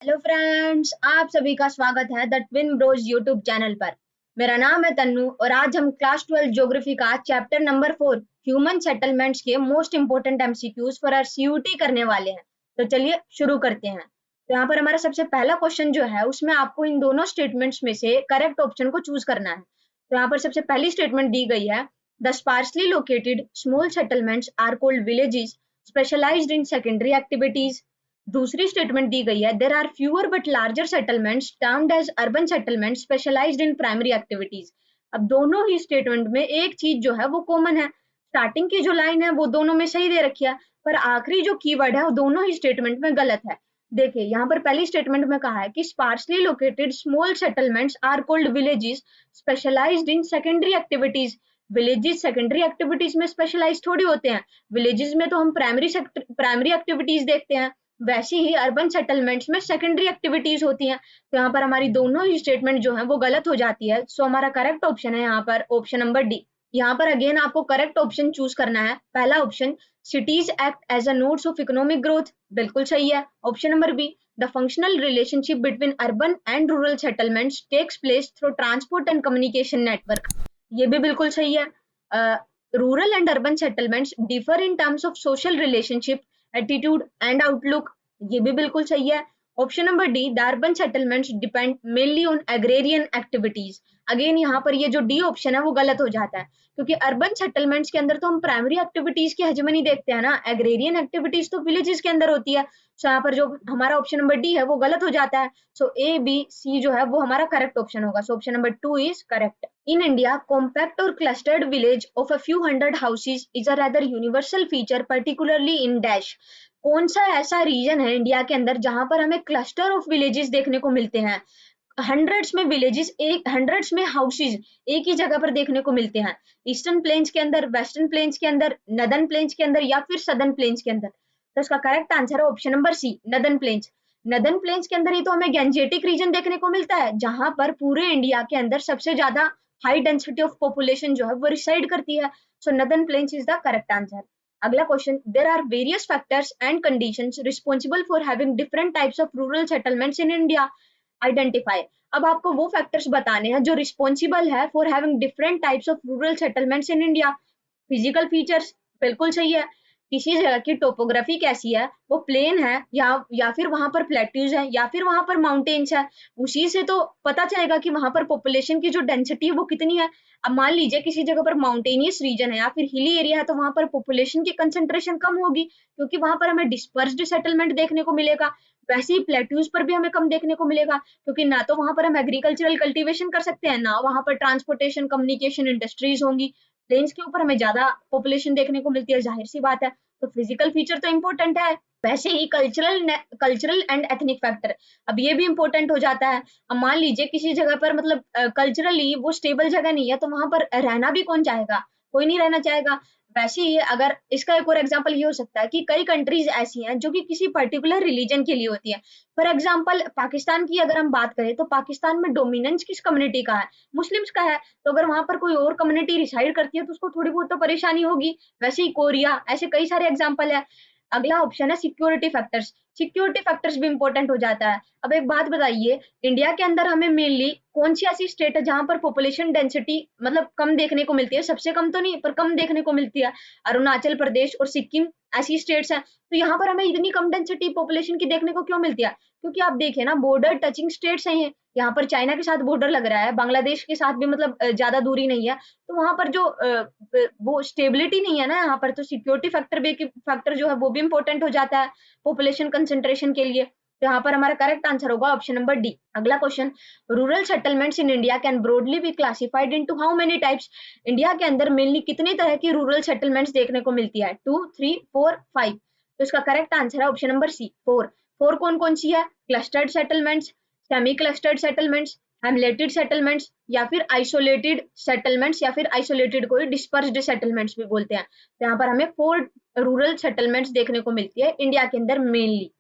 Hello friends, आप सभी का स्वागत है the Twin Bros YouTube channel पर। मेरा नाम है तन्नू और आज हम क्लास 12 ज्योग्राफी का चैप्टर नंबर 4 ह्यूमन सेटलमेंट्स के most important MCQs for our CUET करने वाले हैं। तो चलिए शुरू करते हैं। तो यहाँ पर हमारा सबसे पहला क्वेश्चन जो है उसमें आपको इन दोनों स्टेटमेंट्स में से करेक्ट ऑप्शन को चूज करना है। तो यहाँ पर सबसे पहली स्टेटमेंट दी गई है, the sparsely located small settlements are called villages specialised in secondary activities. दूसरी स्टेटमेंट दी गई है, there are fewer but larger settlements termed as urban settlements specialised in primary activities. अब दोनों ही स्टेटमेंट में एक चीज जो है वो कॉमन है। स्टार्टिंग की जो लाइन है वो दोनों में सही दे रखी है, पर आखिरी जो कीवर्ड है वो दोनों ही स्टेटमेंट में गलत है। देखिए यहाँ पर पहली स्टेटमेंट में कहा है कि sparsely located small settlements are called villages specialised in secondary activities. Villages secondary activities में स्पेशलाइज थोड़ी होते हैं। विलेजेस में तो हम प्राइमरी एक्टिविटीज देखते हैं, वैसे ही अर्बन सेटलमेंट्स में सेकेंडरी एक्टिविटीज होती हैं। तो यहाँ पर हमारी दोनों ही स्टेटमेंट जो है वो गलत हो जाती है। सो हमारा करेक्ट ऑप्शन है यहाँ पर ऑप्शन नंबर डी। यहाँ पर अगेन आपको करेक्ट ऑप्शन चूज करना है। पहला option, cities act as a nodes of economic growth, बिल्कुल सही है। Option number B, the functional relationship between urban and rural settlements takes place through transport and communication network, ये भी बिल्कुल सही है। Rural and urban settlements differ in terms of social relationship, attitude and outlook, ये भी बिल्कुल सही है। Option number D, the urban settlements depend mainly on agrarian activities. Again यहाँ पर ये जो डी ऑप्शन है वो गलत हो जाता है, क्योंकि अर्बन सेटलमेंट्स के अंदर तो हम प्राइमरी एक्टिविटीज की हेजेमनी देखते हैं ना, एग्रेरियन एक्टिविटीज तो विलेजेस के अंदर होती है। सो यहाँ पर जो हमारा ऑप्शन नंबर डी है वो गलत हो जाता है। सो ए बी सी जो है वो हमारा करेक्ट ऑप्शन होगा। So option number 2 is correct. In India, compact or clustered village of a few hundred houses is a rather universal feature, particularly in dash। कौन सा ऐसा रीजन है इंडिया के अंदर जहां पर हमें क्लस्टर ऑफ विलेजेस देखने को मिलते हैं? हंड्रेड्स में विलेजेस, एक हंड्रेड्स में हाउसेज एक ही जगह पर देखने को मिलते हैं। ईस्टर्न प्लेन्स के अंदर, वेस्टर्न प्लेन्स के अंदर, नदर्न प्लेन्स के अंदर या फिर सदर्न प्लेन्स के अंदर। तो इसका करेक्ट आंसर है option number C, northern plains. Northern plains के अंदर ही तो हमें गैंजेटिक रीजन देखने को मिलता है, जहां पर पूरे इंडिया के अंदर सबसे ज्यादा हाई डेंसिटी ऑफ पॉपुलेशन जो है वो रिसाइड करती है। So northern plains is the correct answer. अगला question, there are various factors and conditions responsible for having different types of rural settlements in India, identify. अब आपको वो फैक्टर्स बताने हैं जो रिस्पॉन्सिबल है for having different types of rural settlements in India. Physical features, बिल्कुल सही है। किसी जगह की टोपोग्राफी कैसी है, वो प्लेन है या फिर वहां पर प्लेट्यूज है या फिर वहां पर माउंटेन्स है, उसी से तो पता चलेगा कि वहां पर पॉपुलेशन की जो डेंसिटी है वो कितनी है। अब मान लीजिए किसी जगह पर माउंटेनियस रीजन है या फिर हिली एरिया है, तो वहां पर पॉपुलेशन की कंसेंट्रेशन कम होगी, क्योंकि वहां पर हमें डिस्पर्स्ड सेटलमेंट देखने को मिलेगा। वैसे ही प्लेट्यूज पर भी हमें कम देखने को मिलेगा, क्योंकि ना तो वहां पर हम एग्रीकल्चरल कल्टीवेशन कर सकते हैं, ना वहां पर ट्रांसपोर्टेशन, कम्युनिकेशन, इंडस्ट्रीज होंगी। प्लेन्स के ऊपर हमें ज्यादा पॉपुलेशन देखने को मिलती है, जाहिर सी बात है। तो फिजिकल फीचर तो इम्पोर्टेंट है। वैसे ही कल्चरल एंड एथनिक फैक्टर, अब ये भी इम्पोर्टेंट हो जाता है। अब मान लीजिए किसी जगह पर मतलब कल्चरली वो स्टेबल जगह नहीं है, तो वहां पर रहना भी कौन चाहेगा? कोई नहीं रहना चाहेगा। वैसे ही अगर इसका एक और एग्जांपल ये हो सकता है कि कई कंट्रीज ऐसी हैं जो कि किसी पर्टिकुलर रिलीजन के लिए होती है। फॉर एग्जांपल पाकिस्तान की अगर हम बात करें, तो पाकिस्तान में डोमिनेंस किस कम्युनिटी का है? मुस्लिम्स का है। तो अगर वहां पर कोई और कम्युनिटी रिसाइड करती है तो उसको थोड़ी बहुत तो परेशानी होगी। वैसे ही कोरिया, ऐसे कई सारे एग्जाम्पल है। अगला ऑप्शन है सिक्योरिटी फैक्टर्स। सिक्योरिटी फैक्टर्स भी इंपॉर्टेंट हो जाता है। अब एक बात बताइए, इंडिया के अंदर हमें मेनली कौन सी ऐसी स्टेट है जहां पर पॉपुलेशन डेंसिटी मतलब कम देखने को मिलती है? सबसे कम तो नहीं, पर कम देखने को मिलती है। अरुणाचल प्रदेश और सिक्किम ऐसी स्टेट्स हैं। तो यहाँ पर हमें इतनी कम डेंसिटी पॉपुलेशन की देखने को क्यों मिलती है? क्योंकि आप देखिए ना, बॉर्डर टचिंग स्टेट्स हैं ये। यहाँ पर चाइना के साथ बॉर्डर लग रहा है, बांग्लादेश के साथ भी मतलब ज्यादा दूरी नहीं है। तो वहां पर जो वो स्टेबिलिटी नहीं है ना यहाँ पर, तो सिक्योरिटी फैक्टर जो है वो भी इंपॉर्टेंट हो जाता है पॉपुलेशन कंसेंट्रेशन के लिए। तो यहाँ पर हमारा करेक्ट आंसर होगा ऑप्शन नंबर डी। अगला question, rural settlements in India can broadly be classified into how many types. India के अंदर मेनली कितनी तरह की रूरल सेटलमेंट्स देखने को मिलती है? 2, 3, 4, 5। तो इसका करेक्ट आंसर है ऑप्शन नंबर सी, 4। 4 कौन कौन सी है? Clustered settlements, semi clustered settlements, hamleted settlements या फिर आइसोलेटेड सेटलमेंट्स, या फिर आइसोलेटेड को डिस्पर्स्ड सेटलमेंट्स भी बोलते हैं। तो यहाँ पर हमें 4 रूरल सेटलमेंट्स देखने को मिलती है इंडिया के अंदर मेनली।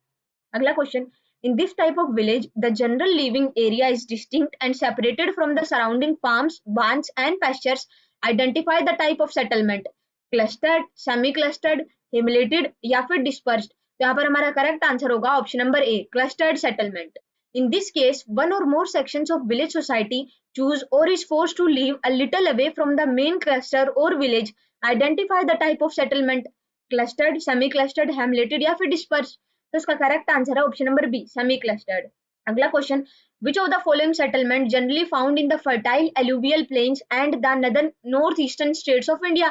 अगला question, in this type of village the general living area is distinct and separated from the surrounding farms, barns and pastures, identify the type of settlement। clustered, semi clustered, हेमिलेटेड या फिर dispersed. तो यहाँ पर हमारा correct answer होगा option number A, clustered settlement. In this case, one or more sections of village society choose or is forced to live a little away from the main cluster or village. Identify the type of settlement: clustered, semi clustered, hamleted या फिर dispersed. तो इसका correct answer है option number B, semi clustered. अगला question, which of the following settlement generally found in the fertile alluvial plains and the northeastern states of India?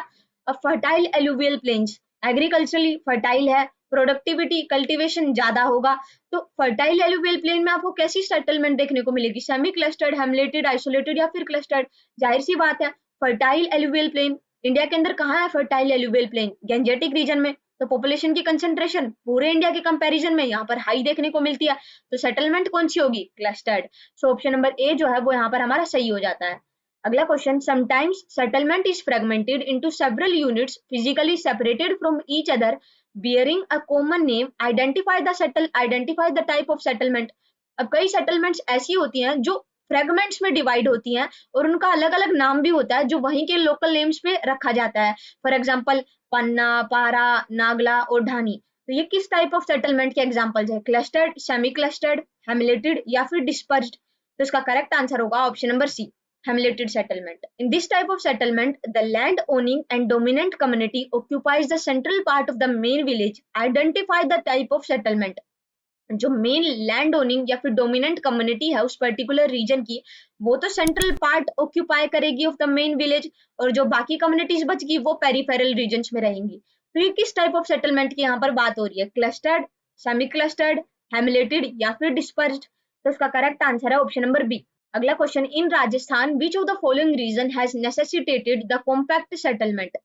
fertile alluvial plains agriculturally fertile है, productivity cultivation ज्यादा होगा. तो fertile alluvial plane में आपको कैसी settlement देखने को मिलेगी? सेमी क्लस्टर्ड, हेमलेटेड, आइसोलेटेड या फिर क्लस्टर्ड? जाहिर सी बात है फर्टाइल एलुवियल प्लेन. इंडिया के अंदर कहाँ है fertile alluvial plain? Gangetic region में. तो पॉपुलेशन की कंसेंट्रेशन पूरे इंडिया के कंपैरिजन में यहाँ पर हाई देखने को मिलती है. तो सेटलमेंट कौन सी होगी? क्लस्टर्ड. सो ऑप्शन नंबर ए जो है वो यहाँ पर हमारा सही हो जाता है. अगला question, sometimes settlement is fragmented into several units physically separated from each other bearing a common name. Identify the type of settlement. अब कई सेटलमेंट्स ऐसी होती हैं जो फ्रेगमेंट्स में डिवाइड होती हैं और उनका अलग अलग नाम भी होता है जो वहीं के लोकल नेम्स पे रखा जाता है. फॉर एग्जांपल पन्ना, पारा, नागला और ढानी. तो ये किस टाइप ऑफ सेटलमेंट के एग्जांपल्स है? क्लस्टर्ड, सेमी क्लस्टर्ड, हेमिलेटेड या फिर डिस्पर्स्ड? तो इसका करेक्ट आंसर होगा option number C, Hamleted settlement. In this type of settlement, the land owning and dominant community occupies the central part of the main village. Identify the type of settlement. जो main land owning या फिर dominant community है उस particular reason की, वो तो central part occupy करेगी of the main village, और जो बाकी कम्युनिटीज बचगी वो पेरिफेरल रीजन्स में रहेंगी. तो ये किस टाइप ऑफ सेटलमेंट की यहाँ पर बात हो रही है? क्लस्टर्ड, सेमी क्लस्टर्ड, हेमिलेटेड या फिर डिस्पर्स्ड? तो इसका करेक्ट आंसर है ऑप्शन नंबर बी. अगला question, in Rajasthan which of the following region has necessitated the compact settlement?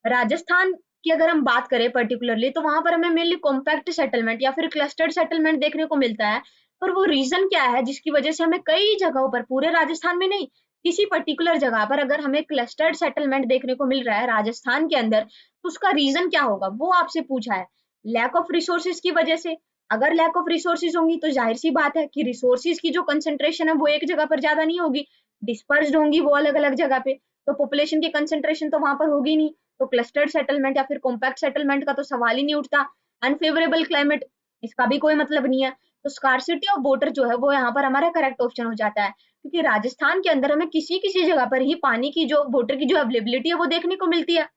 Rajasthan की अगर हम बात करें पर्टिकुलरली तो वहां पर हमें मेनली कॉम्पैक्ट सेटलमेंट या फिर क्लस्टर्ड सेटलमेंट देखने को मिलता है. पर वो रीजन क्या है जिसकी वजह से हमें कई जगहों पर, पूरे राजस्थान में नहीं, किसी पर्टिकुलर जगह पर अगर हमें क्लस्टर्ड सेटलमेंट देखने को मिल रहा है राजस्थान के अंदर, तो उसका रीजन क्या होगा वो आपसे पूछा है. लैक ऑफ रिसोर्सेज की वजह से. अगर लैक ऑफ रिसोर्सेज होंगी तो जाहिर सी बात है कि रिसोर्सेज की जो कंसेंट्रेशन है वो एक जगह पर ज्यादा नहीं होगी, डिस्पर्स्ड होंगी वो अलग अलग जगह पे. तो पॉपुलेशन की कंसेंट्रेशन तो वहां पर होगी नहीं. तो क्लस्टर्ड सेटलमेंट या फिर कॉम्पैक्ट सेटलमेंट का तो सवाल ही नहीं उठता. अनफेवरेबल क्लाइमेट, इसका भी कोई मतलब नहीं है. तो स्कार्सिटी ऑफ वाटर जो है वो यहाँ पर हमारा करेक्ट ऑप्शन हो जाता है, क्योंकि राजस्थान के अंदर हमें किसी किसी जगह पर ही पानी की जो वाटर की जो अवेलेबिलिटी है वो देखने को मिलती है,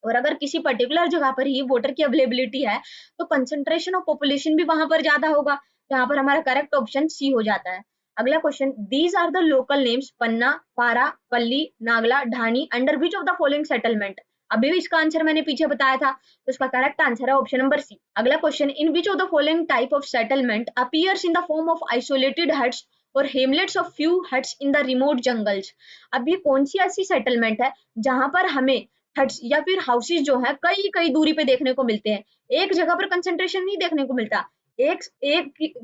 और अगर किसी पर्टिकुलर जगह पर ही वाटर की अवेलेबिलिटी है तो कंसंट्रेशन ऑफ पॉपुलेशन भी वहां पर ज्यादा होगा. तो यहाँ पर हमारा करेक्ट ऑप्शन सी हो जाता है. अगला question, these are the local names panna, para, palli, nagla, dhani under which of the following settlement? अभी भी इसका आंसर मैंने पीछे बताया था, तो इसका करेक्ट आंसर है ऑप्शन नंबर सी. अगला question, in which of the following type of settlement appears in the form of isolated huts और hamlets of few huts in the remote jungles? अब ये कौन सी ऐसी सेटलमेंट है जहां पर हमें हट्स या फिर हाउसेस जो है कई कई दूरी पे देखने को मिलते हैं, एक जगह पर कंसंट्रेशन नहीं देखने को मिलता. एक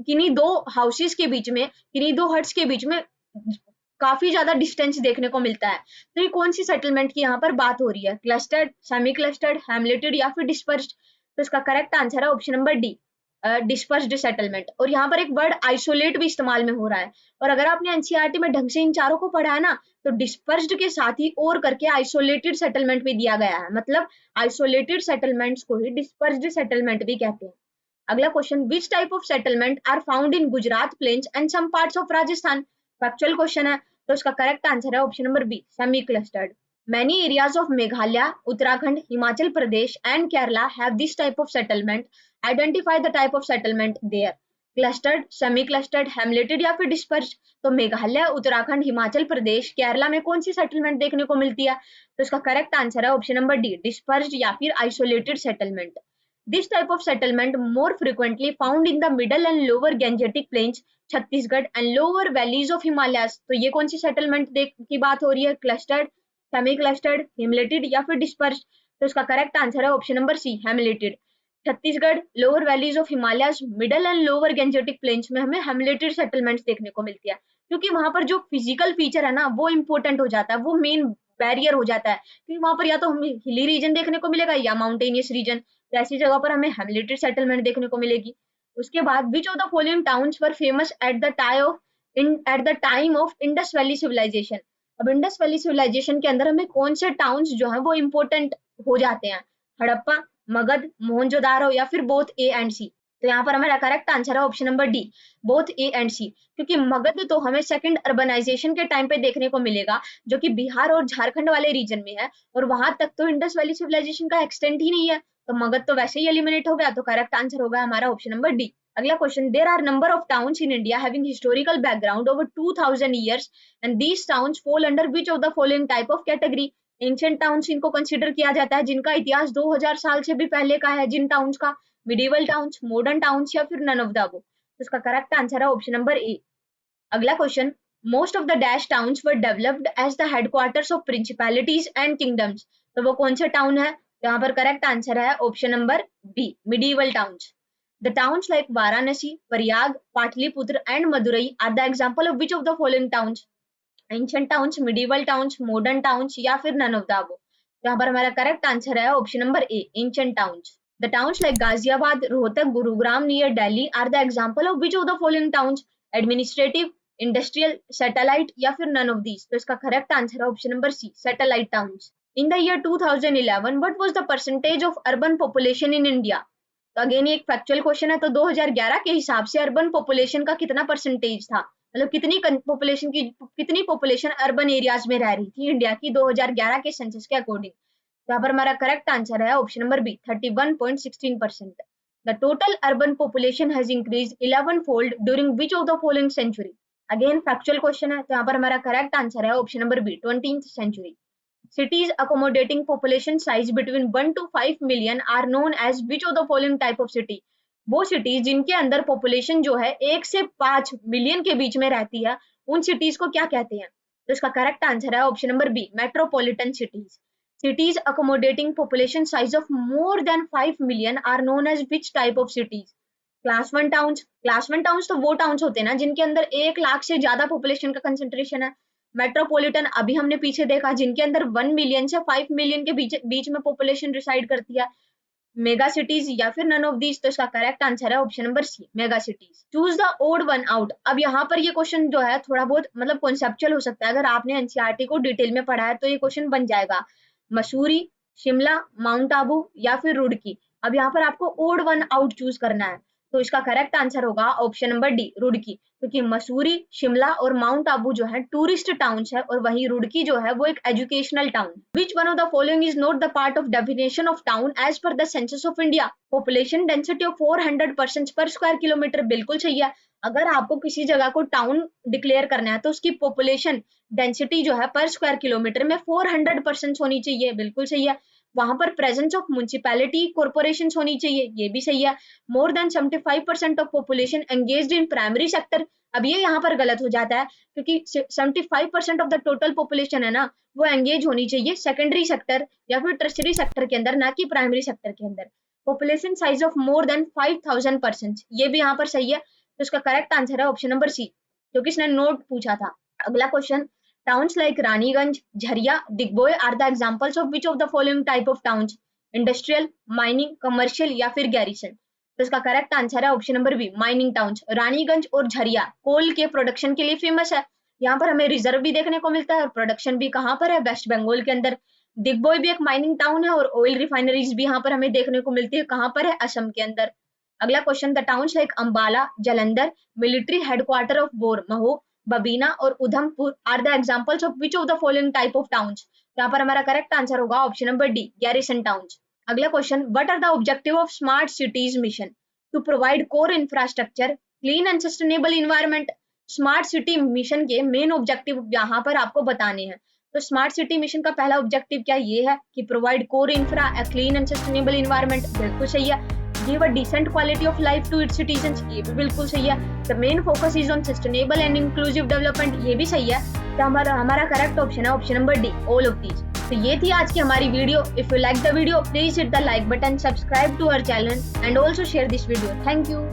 किन्हीं दो हाउसेस के बीच में, किन्हीं दो हट्स के बीच में काफी ज्यादा डिस्टेंस देखने को मिलता है. तो ये कौन सी सेटलमेंट की यहाँ पर बात हो रही है? क्लस्टर्ड, सेमी क्लस्टर्ड, हेमलेटेड या फिर डिस्पर्स्ड? तो इसका करेक्ट आंसर है option number D, dispersed settlement. और यहाँ पर एक वर्ड आइसोलेट भी इस्तेमाल में हो रहा है, और अगर आपने एनसीईआरटी में ढंग से इन चारों को पढ़ा है ना, तो डिस्पर्स्ड के साथ ही और करके आइसोलेटेड सेटलमेंट भी दिया गया है. मतलब आइसोलेटेड सेटलमेंट्स को ही डिस्पर्स्ड सेटलमेंट भी कहते हैं. अगला question, which type of settlement are found in Gujarat plains and some parts of Rajasthan? Factual question है, तो इसका करेक्ट आंसर है option number B, semi clustered. Many areas of Meghalaya, Uttarakhand, Himachal Pradesh and Kerala have this type of settlement. Identify the type of settlement there. Clustered, semi-clustered, hamleted या फिर dispersed? तो मेघालय, उत्तराखंड, हिमाचल प्रदेश, केरला में कौन सी settlement देखने को मिलती है? तो इसका करेक्ट आंसर है ऑप्शन नंबर डी, डिस्पर्स्ड या फिर isolated settlement. This type of settlement more frequently found in the middle and lower Gangetic plains, Chhattisgarh and lower valleys of Himalayas. तो ये कौन सी सेटलमेंट की बात हो रही है? क्लस्टर्ड, सेमी क्लस्टर्ड, हेमलेटेड या फिर डिस्पर्स्ड? तो इसका करेक्ट आंसर है option number C, hamleted. Chhattisgarh, lower valleys of Himalayas, middle and lower Gangetic plains में हमें हेमलेटेड सेटलमेंट्स देखने को मिलती है, क्योंकि वहां पर जो फिजिकल फीचर है ना वो इंपॉर्टेंट हो जाता है, वो मेन बैरियर हो जाता है, क्योंकि वहां पर या तो हमें हिली रीजन देखने को मिलेगा या माउंटेनियस रीजन. तो ऐसी जगह पर हमें हेमलेटेड सेटलमेंट देखने को मिलेगी. उसके बाद which of the following towns were famous at the time of Indus valley civilisation? अब इंडस वैली सिविलाइजेशन के अंदर हमें कौन से टाउन्स जो है वो इंपॉर्टेंट हो जाते हैं? हड़प्पा, मगध, मोहनजोदारो या फिर बोथ ए एंड सी? तो यहाँ पर हमारा करेक्ट आंसर है option number D, both A and C, क्योंकि मगध तो हमें सेकंड अर्बनाइजेशन के टाइम पे देखने को मिलेगा, जो कि बिहार और झारखंड वाले रीजन में है, और वहां तक तो इंडस वैली सिविलाइजेशन का एक्सटेंट ही नहीं है, तो मगध तो वैसे ही एलिमिनेट हो गया, तो करेक्ट आंसर होगा हमारा ऑप्शन नंबर डी। अगला question, there are number of towns in India having historical background over 2000 years and these towns fall under which of the following type of category. Ancient towns इनको consider किया जाता है जिनका इतिहास 2000 साल से भी पहले का है, जिन टाउन्स का, मिडिवल टाउन्स, मॉडर्न टाउन्स, या फिर नन ऑफ द अबव। तो इसका करेक्ट आंसर है ऑप्शन नंबर ए। अगला question, most of the dash towns were developed as the headquarters of principalities and kingdoms. तो वो कौन से टाउन है? तो यहाँ पर करेक्ट आंसर है option number B, medieval towns. The towns like Varanasi, Prayag, Pataliputra and Madurai are the example of which of the following towns? Ancient towns, medieval towns, modern towns, या फिर नन ऑफ द अबव। तो यहाँ पर हमारा करेक्ट आंसर है option number A, ancient towns. The towns like Ghaziabad, Rohtak, Gurugram near Delhi are the example of which of the following towns? Administrative, industrial, satellite, या फिर none of these। तो इसका correct answer है option number C, satellite towns। In the year 2011, what was the percentage of urban population in India? तो again ये एक factual question है, तो 2011 के हिसाब से अर्बन पॉपुलेशन का कितना परसेंटेज था, मतलब कितनी पॉपुलेशन अर्बन एरियाज में रह रही थी इंडिया की 2011 के सेंसस के अकॉर्डिंग। तो यहाँ पर हमारा करेक्ट आंसर है option number B, 31.16%। The total urban population has increase 11 fold during which of the following century. Again factual question है, तो यहाँ पर हमारा करेक्ट आंसर है option number B, 20th century. Cities accommodating population size between 1 to 5 million are known as which of the following type of city? वो cities जिनके अंदर population जो है 1 से 5 मिलियन के बीच में रहती है, उन सिटीज को क्या कहते हैं? तो इसका करेक्ट आंसर है option number B, metropolitan cities. Cities accommodating population size of more than 5 million are known as which type of cities? Class one towns. Class one towns तो वो टाउन्स होते हैं ना जिनके अंदर 1 लाख से ज्यादा पॉपुलेशन का कंसेंट्रेशन है। मेट्रोपॉलिटन अभी हमने पीछे देखा जिनके अंदर 1 मिलियन से 5 मिलियन के बीच में पॉपुलेशन रिसाइड करती है। मेगा सिटीज या फिर नन ऑफ दीज। तो इसका करेक्ट आंसर है option number C, mega cities. Choose the odd one out. अब यहाँ पर ये क्वेश्चन जो है थोड़ा बहुत मतलब कॉन्सेप्चुअल हो सकता है, अगर आपने एनसीईआरटी को डिटेल में पढ़ा है तो ये क्वेश्चन बन जाएगा। मसूरी, शिमला, माउंट आबू या फिर रुड़की। अब यहाँ पर आपको ओड वन आउट चूज करना है, तो इसका करेक्ट आंसर होगा ऑप्शन नंबर डी, रुड़की, क्योंकि मसूरी, शिमला और माउंट आबू जो है टूरिस्ट टाउन्स है और वहीं रुड़की जो है वो एक educational town. Which one of the following is not the part of definition of town as per the census of India? Population density of 400 person per square kilometre, बिल्कुल सही है। अगर आपको किसी जगह को टाउन डिक्लेयर करना है तो उसकी पॉपुलेशन डेंसिटी जो है पर स्क्वायर किलोमीटर में 400 पर्सन होनी चाहिए, बिल्कुल सही है। वहां पर प्रेजेंस ऑफ म्युनिसिपैलिटी कॉर्पोरेशन होनी चाहिए, ये भी सही है। More than 75% of population engaged in primary sector. अब ये यहाँ पर गलत हो जाता है क्योंकि 75% ऑफ द टोटल पॉपुलेशन है ना, वो एंगेज होनी चाहिए सेकेंडरी सेक्टर या फिर टर्शरी सेक्टर के अंदर, ना कि प्राइमरी सेक्टर के अंदर। Population size of more than 5000 person, ये भी यहाँ पर सही है। तो इसका करेक्ट आंसर है ऑप्शन नंबर सी, क्योंकि इसने नोट पूछा था। अगला question, Towns like Raniganj, Jharia, Digboy are the examples of which of the following type of towns? Industrial, mining, commercial या फिर garrison। तो इसका करेक्ट आंसर है option number B, mining towns. Raniganj और झरिया कोल के प्रोडक्शन के लिए फेमस है। यहाँ पर हमें रिजर्व भी देखने को मिलता है और प्रोडक्शन भी कहाँ पर है? वेस्ट बंगाल के अंदर। दिग्बोय भी एक माइनिंग टाउन है और ऑयल रिफाइनरीज भी यहाँ पर हमें देखने को मिलती है, कहाँ पर है? असम के अंदर। अगला question, the towns like Ambala, Jalandhar, military headquarter of Bor, Mhow, Babina और Udhampur are the examples of which of the following type of towns? यहाँ पर हमारा करेक्ट आंसर होगा option number D, garrison towns. अगला question, what are the objective of smart cities mission? To provide core infrastructure, clean and sustainable environment. Smart city mission के main objective यहाँ पर आपको बताने हैं। तो स्मार्ट सिटी मिशन का पहला ऑब्जेक्टिव क्या ये है कि provide core infra, clean and sustainable environment, बिल्कुल सही है। Give a decent quality of life to its citizens, ये भी बिल्कुल सही है। The main focus is on sustainable and inclusive development, ये भी सही है। तो हमारा करेक्ट ऑप्शन है option number D, all of these। तो ये थी आज की हमारी video. If you like the video, please hit the like button, subscribe to our channel and also share this video. Thank you.